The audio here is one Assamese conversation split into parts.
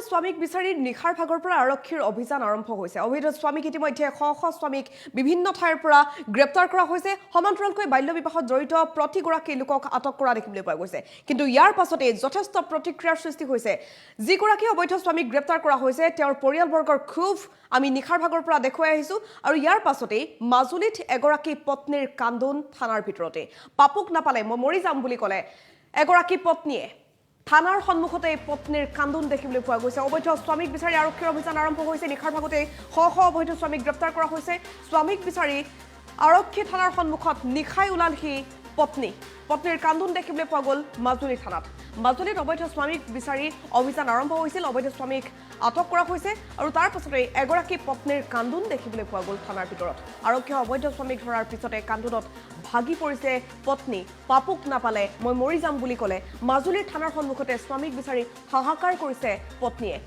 স্বামীক বিচাৰি নিখাৰ ভাগৰ পৰা আৰক্ষীৰ অভিযান আৰম্ভ হৈছে। অবৈধ স্বামীক ইতিমধ্যে শ স্বামীক বিভিন্ন ঠাইৰ পৰা গ্ৰেপ্তাৰ কৰা হৈছে। সমান্তৰালকৈ বাল্য বিবাহত জড়িত প্ৰতিগৰাকী লোকক আটক কৰা দেখিবলৈ পোৱা গৈছে। কিন্তু ইয়াৰ পাছতে যথেষ্ট প্ৰতিক্ৰিয়াৰ সৃষ্টি হৈছে। যিগৰাকী অবৈধ স্বামীক গ্ৰেপ্তাৰ কৰা হৈছে তেওঁৰ পৰিয়ালবৰ্গৰ ক্ষোভ আমি নিখাৰ ভাগৰ পৰা দেখুৱাই আহিছো। আৰু ইয়াৰ পাছতে মাজুলীত এগৰাকী পত্নীৰ কান্দোন থানাৰ ভিতৰতে। পাপুক নাপালে মই মৰি যাম বুলি ক'লে এগৰাকী পত্নীয়ে। থানাৰ সন্মুখতে পত্নীৰ কান্দোন দেখিবলৈ পোৱা গৈছে। অবৈধ স্বামীক বিচাৰি আৰক্ষীৰ অভিযান আৰম্ভ হৈছে। নিখাৰ ভাগতে শ অবৈধ স্বামীক গ্ৰেপ্তাৰ কৰা হৈছে। স্বামীক বিচাৰি আৰক্ষী থানাৰ সন্মুখত নিখাই ওলালহি পত্নীৰ কান্দোন দেখিবলৈ পোৱা গ'ল মাজুলী থানাত। মাজুলীত অবৈধ স্বামীক বিচাৰি অভিযান আৰম্ভ হৈছিল। অবৈধ স্বামীক আটক কৰা হৈছে আৰু তাৰ পাছতে এগৰাকী পত্নীৰ কান্দোন দেখিবলৈ পোৱা গ'ল থানাৰ ভিতৰত। আৰক্ষীয়ে অবৈধ স্বামীক ধৰাৰ পিছতে কান্দোনত ভাগি পৰিছে পত্নী। পাপুক নাপালে মই মৰি যাম বুলি ক'লে মাজুলীৰ থানাৰ সন্মুখতে স্বামীক বিচাৰি হাহাকাৰ কৰিছে পত্নীয়ে।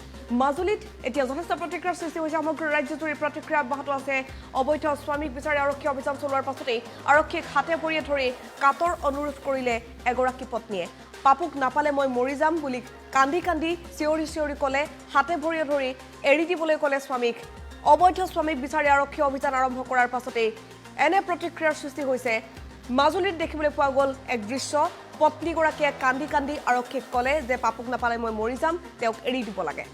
মাজুলীত এতিয়া যথেষ্ট প্ৰতিক্ৰিয়াৰ সৃষ্টি হৈছে। সমগ্ৰ ৰাজ্যজুৰি প্ৰতিক্ৰিয়া অব্যাহত আছে। অবৈধ স্বামীক বিচাৰি আৰক্ষীয়ে অভিযান চলোৱাৰ পাছতেই আৰক্ষীক হাতে ভৰিয়ে ধৰি কাতৰ অনুৰোধ কৰিলে এগৰাকী পত্নীয়ে। পাপুক নাপালে মই মৰি যাম বুলি কান্দি কান্দি চিঞৰি চিঞৰি ক'লে। হাতে ভৰিয়ে ধৰি এৰি দিবলৈ ক'লে স্বামীক। অবৈধ স্বামীক বিচাৰি আৰক্ষীয়ে অভিযান আৰম্ভ কৰাৰ পাছতেই এনে প্ৰতিক্ৰিয়াৰ সৃষ্টি হৈছে। মাজুলীত দেখিবলৈ পোৱা গ'ল এক দৃশ্য। পত্নীগৰাকীয়ে কান্দি কান্দি আৰক্ষীক ক'লে যে পাপুক নাপালে মই মৰি যাম, তেওঁক এৰি দিব লাগে।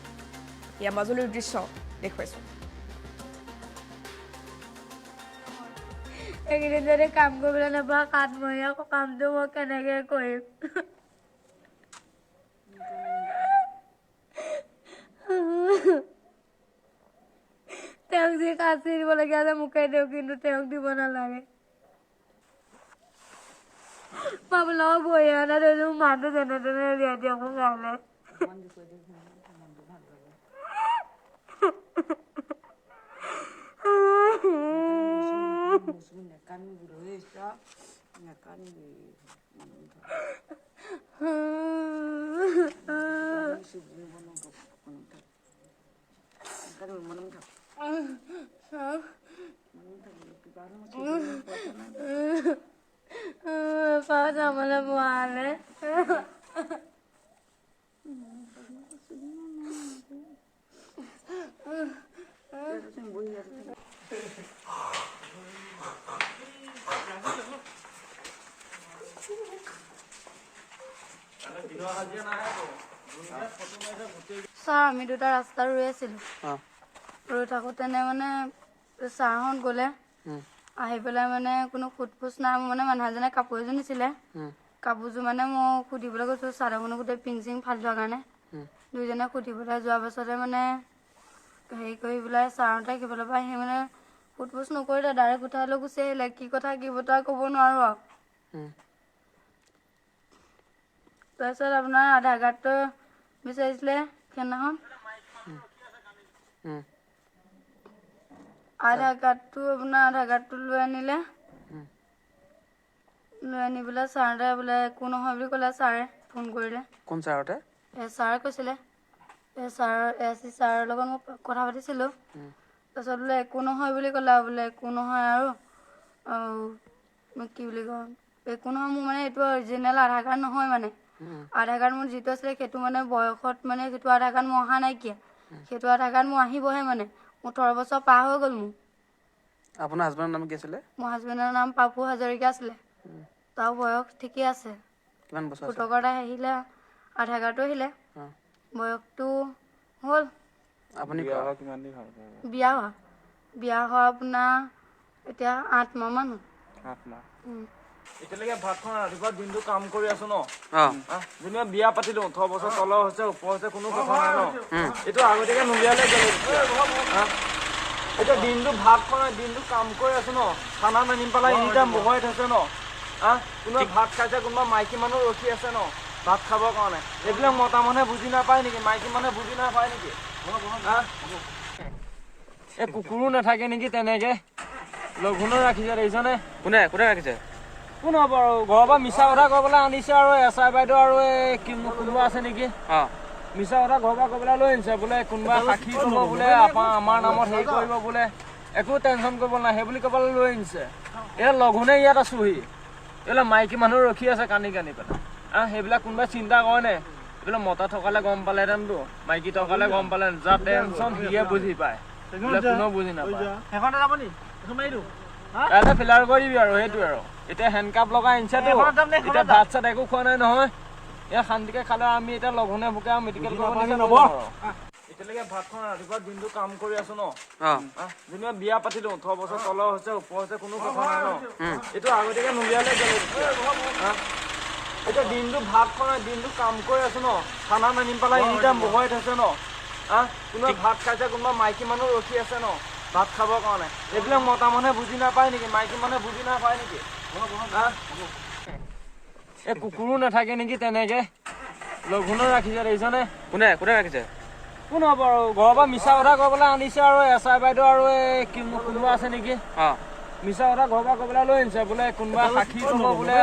এয়া মাজুলীৰ দৃশ্য দেখুৱাইছো। এইকেইদিন যদি কাম কৰিবলৈ নাপাওঁ কাঠমহীয়া কামটো মই কেনেকৈ কৰিম? তেওঁক যি কাচি দিবলগীয়া আছে মোকে দিয়ক, কিন্তু তেওঁক দিব নালাগে। পাবলৈ বহি অনা ধৰিলোঁ মানুহটো যেনে তেনে উলিয়াই দিয়ক মোক কাইলৈ। যাবলৈ নোৱাৰে। ছাৰ আমি দুটা ৰাস্তা ৰৈ আছিলোঁ। ৰৈ থাকোঁতেনে মানে ছাৰহঁত গ'লে আহি পেলাই মানে কোনো সোধ পোছ নাই। মোৰ মানে মানুহ এজনে কাপোৰ এযোৰ নিছিলে। কাপোৰযোৰ মানে মই সুধিবলৈ গৈছোঁ চাদৰখনো গোটেই পিং চিং ফালি থোৱাৰ কাৰণে। দুইজনে সুধিবলৈ যোৱাৰ পাছতে মানে হেৰি কৰি পেলাই ছাৰহঁতে সিফালৰ পৰা আহি মানে সোধ পোছ নকৰিলে, ডাইৰেক্ট উঠাই লৈ গুচি আহিলে। কি কথা কি বতৰা ক'ব নোৱাৰোঁ আৰু। তাৰপিছত আপোনাৰ আধাৰ কাৰ্ডটো বিচাৰিছিলে সেইদিনাখন। আধাৰ কাৰ্ডটো লৈ আনিলে। লৈ আনি পেলাই ছাৰহঁতে বোলে একো নহয় বুলি ক'লে। ছাৰে ফোন কৰিলে। কোন ছাৰহঁতে? ছাৰে কৈছিলে। ছাৰৰ লগত মই কথা পাতিছিলোঁ। তাৰপিছত বোলে একো নহয় বুলি ক'লে। বোলে একো নহয় আৰু কি বুলি কয়, একো নহয়। মোৰ মানে এইটো অৰিজিনেল আধাৰ কাৰ্ড নহয় মানে। আধাৰ কাৰ্ড মোৰ যিটো আছিলে সেইটো মানে বয়সত মানে সেইটো আধাৰ কাৰ্ড মোৰ অহা নাইকিয়া। সেইটো আধাৰ কাৰ্ড মোৰ আহিবহে মানে। 18 বছৰ পাৰ হৈ গ'ল মোৰ। আপোনাৰ হাজবেণ্ডৰ নাম কি আছিলে? মোৰ হাজবেণ্ডৰ নাম পাপু হাজৰিকা আছিলে। তাৰ বয়স ঠিকেই আছে। কিমান বছৰ? ভোটৰ কাৰ্ড আহিলে, আধাৰ কাৰ্ডটো আহিলে। বয়সটো হ'ল। আপুনি বিয়া হোৱা আপোনাৰ এতিয়া 8 মাহ মান হ'ল। 8 মাহ। এতিয়ালৈকে ভাত খোৱা ৰাতিপুৱা দিনটো কাম কৰি আছো ন। যেনিবা বিয়া পাতিলো 18 বছৰ তলৰ হৈছে ওপৰ হৈছে কোনো কথা নাই ন। এইটো আগতীয়াকে নুলিয়ালে গ'লে। এতিয়া দিনটো ভাত খোৱা দিনটো কাম কৰি আছো ন। খানা নানি পেলাই এনিটাইম বহুৱাই থৈছে ন। কোনোবা ভাত খাইছে, কোনোবা মাইকী মানুহ ৰখি আছে ন ভাত খাবৰ কাৰণে। এইবিলাক মতা মানুহে বুজি নাপায় নেকি? মাইকী মানুহে বুজি নাপায় নেকি? এই কুকুৰো নাথাকে নেকি তেনেকে? লঘোণো ৰাখিছে দেখিছনে? কোনে ৰাখিছে? কোন হ'ব আৰু ঘৰৰ পৰা মিছা কথা ক'বলৈ আনিছে আৰু এছাই বাইদেউ আৰু কোনোবা আছে নেকি? মিছা কথা ঘৰৰ পৰা ক'বলৈ লৈ আনিছে বোলে কোনোবা সাক্ষী কৰিব বোলে আমাৰ নামত হেৰি কৰিব বোলে। একো টেনশ্যন কৰিব নাই সেই বুলি ক'বলৈ লৈ আনিছে। এতিয়া লঘোণে ইয়াত আছোহি। এইবিলাক মাইকী মানুহ ৰখি আছে কান্দি কান্দি পেলাই। সেইবিলাক কোনোবাই চিন্তা কৰে নে? বোলে মতা থকালে গম পালেহেঁতেনতো মাইকী থকালে গম পালে যাৰ টেনচন সিয়ে বুজি পায় বোলে কোনেও বুজি নাপায় সেইখনতে যাব নি এইখন মাৰি দিওঁ ইয়াতে ফিলাৰ কৰি দিবি আৰু সেইটোৱে আৰু এতিয়া হেণ্ডকাপ লগাই আনিছেতো এতিয়া ভাত চাত একো খোৱা নাই নহয় এয়া শান্তিকে খালে আমি এতিয়া লঘোণে ভোকে আৰু মেডিকেল কৰিব এতিয়ালৈকে ভাতখন ৰাতিপুৱা দিনটো কাম কৰি আছো ন যেনিবা বিয়া পাতিলো 18 বছৰ তলৰ হৈছে ওপৰ হৈছে কোনো কথা নাই ন এইটো আগতীয়াকে নুলিয়ালে গেলে এতিয়া দিনটো ভাত খোৱা নাই দিনটো কাম কৰি আছো ন খানা নানি পেলাই এনি টাইম বহুৱাই থৈছে ন কোনোবা ভাত খাইছে কোনোবা মাইকী মানুহ ৰখি আছে ন ভাত খাবৰ কাৰণে এইবিলাক মতা মানুহে বুজি নাপায় নেকি মাইকী মানুহে বুজি নাপায় নেকি এই কুকুৰো নাথাকে নেকি তেনেকে লঘোণো ৰাখিছে দেখিছনে কোনে কোনে ৰাখিছে কোন হ'ব আৰু ঘৰৰ পৰা মিছা কথা কৰিবলৈ আনিছে আৰু এছাই বাইদেউ আৰু কোনোবা আছে নেকি মিছা কথা ঘৰৰ পৰা ক'বলৈ লৈ আনিছে বোলে কোনোবা সাক্ষী ক'ব বোলে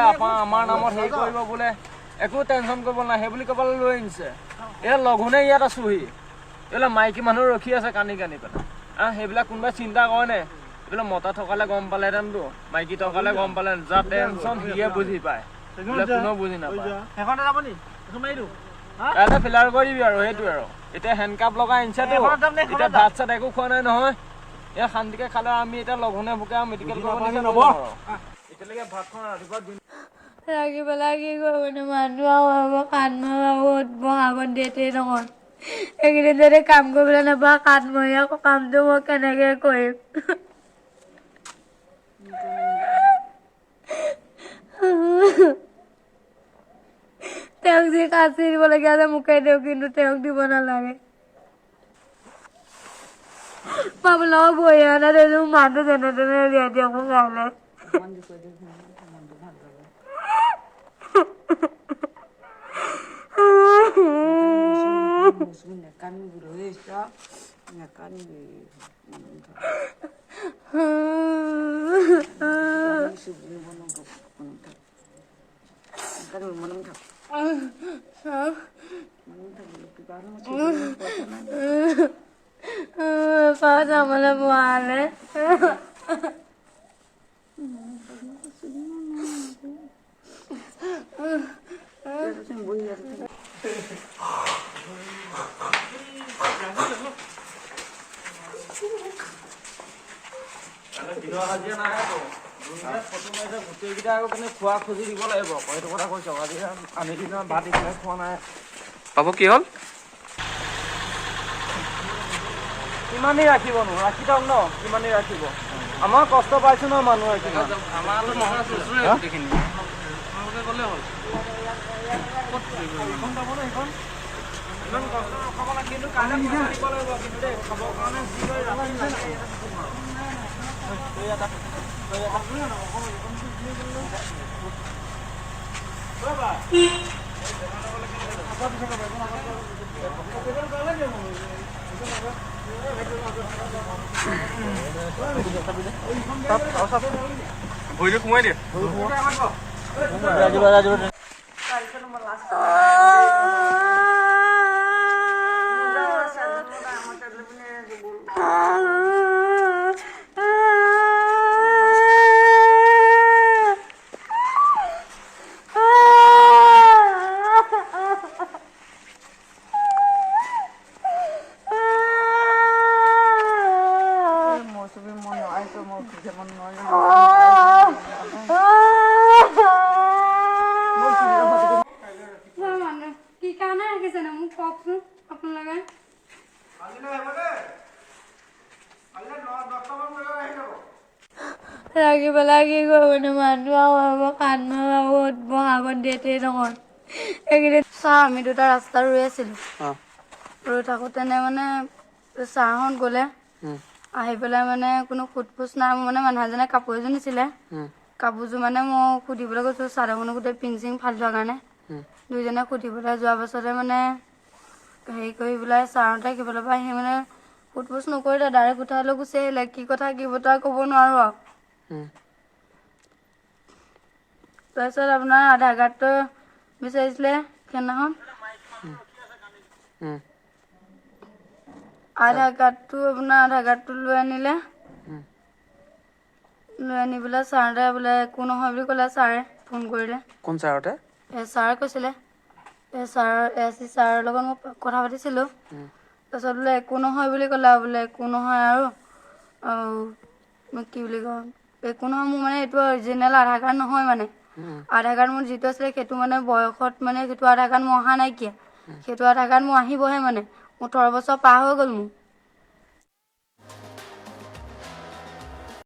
আমাৰ নামত হেৰি কৰিব বোলে একো টেনশ্যন কৰিব নাই সেই বুলি ক'বলৈ লৈ আনিছে এই লঘোণে ইয়াত আছোহি এইবিলাক মাইকী মানুহ ৰখি আছে কান্দি কান্দি পেলাই সেইবিলাক কোনোবাই চিন্তা কৰে নে এইবিলাক মতা থকালে গম পালেহেঁতেনতো মাইকী থকালে গম পালে যাৰ টেনশ্যন সিয়ে বুজি পায় বোলে কোনেও বুজি নাপায় সেইখনতে যাব নি এইখন মাৰি দিওঁ ইয়াতে ফিলাৰ কৰি দিবি আৰু সেইটোৱে আৰু এতিয়া হেণ্ডকাপ লগাই আনিছেতো এতিয়া ভাত চাত একো খোৱা নাই নহয় এয়া শান্তিকে খালে আমি এতিয়া লঘোণে ভোকে আৰু মেডিকেল কৰিব এতিয়ালৈকে ভাতখন ৰাতিপুৱা ৰাখি পেলাই কি কৰিব মানুহ আৰু কাণ বহাগত ডেটেই নহয় এইকেইদিন যদি কাম কৰিবলৈ নাপাওঁ কাঠমহীয়া কামটো মই কেনেকে কৰিম তেওঁক যি কাচি দিবলগীয়া আছে মোকে দিওঁ কিন্তু তেওঁক দিব নালাগে পাবলাও বহি অনা দিলো মানুহ যেনে তেনে উলিয়াই দিয়ক কাইলৈ Pasama na buhane. খোৱা খুজি দিব লাগিব সেইটো কথা কৈছ আজি আনি দিনা ভাত ইফালে খোৱা নাই বাবু কি হ'ল কিমান দেৰি ৰাখিবনো ৰাখি থাকক ন কিমান দেৰি ৰাখিব আমাৰ কষ্ট পাইছো ন মানুহে কিমান ইমান কষ্ট ৰখাব লাগে কিন্তু কাইলৈ দিব লাগিব কিন্তু দেই খাবৰ কাৰণে যি কৰি ভৰিটো সোমাই দিয়ে ৰাখি পেলাই কি কৰিব মানুহ আৰু কাণ বহাগত ডেটেই নহয় এইকেইদিন ছাৰ আমি দুটা ৰাস্তাত ৰৈ আছিলো ৰৈ থাকোঁতেনে মানে ছাৰহঁত গ'লে আহি পেলাই মানে কোনো সোধ পোছ নাই মানে মানুহ এজনে কাপোৰ এযোৰ নিছিলে কাপোৰযোৰ মানে মই সুধিবলৈ গৈছোঁ চাদৰখনো গোটেই পিং চিং ফালি থোৱাৰ কাৰণে দুইজনে সুধিবলৈ যোৱাৰ পাছতে মানে হেৰি কৰি পেলাই ছাৰহঁতে সিফালৰ পৰা আহি মানে সোধ পোছ নকৰিলে ডাইৰেক্ট উঠাই লৈ গুচি আহিলে কি কথা কি বতৰা ক'ব নোৱাৰোঁ আৰু তাৰপিছত আপোনাৰ আধাৰ কাৰ্ডটো বিচাৰিছিলে সেইদিনাখন আধাৰ কাৰ্ডটো লৈ আনিলে লৈ আনি পেলাই ছাৰহঁতে বোলে একো নহয় বুলি ক'লে ছাৰে ফোন কৰিলে কোন ছাৰহঁতে ছাৰে কৈছিলে ছাৰৰ লগত মই কথা পাতিছিলোঁ তাৰপিছত বোলে একো নহয় বুলি ক'লে বোলে একো নহয় আৰু কি বুলি কয় একো নহয় মোৰ মানে এইটো অৰিজিনেল আধাৰ কাৰ্ড নহয় মানে আধাৰ কাৰ্ড মোৰ যিটো আছিলে সেইটো মানে বয়সত মানে সেইটো আধাৰ কাৰ্ড মোৰ অহা নাইকিয়া সেইটো আধাৰ কাৰ্ড মোৰ আহিবহে মানে 18 বছৰ পাৰ হৈ গ'ল মোৰ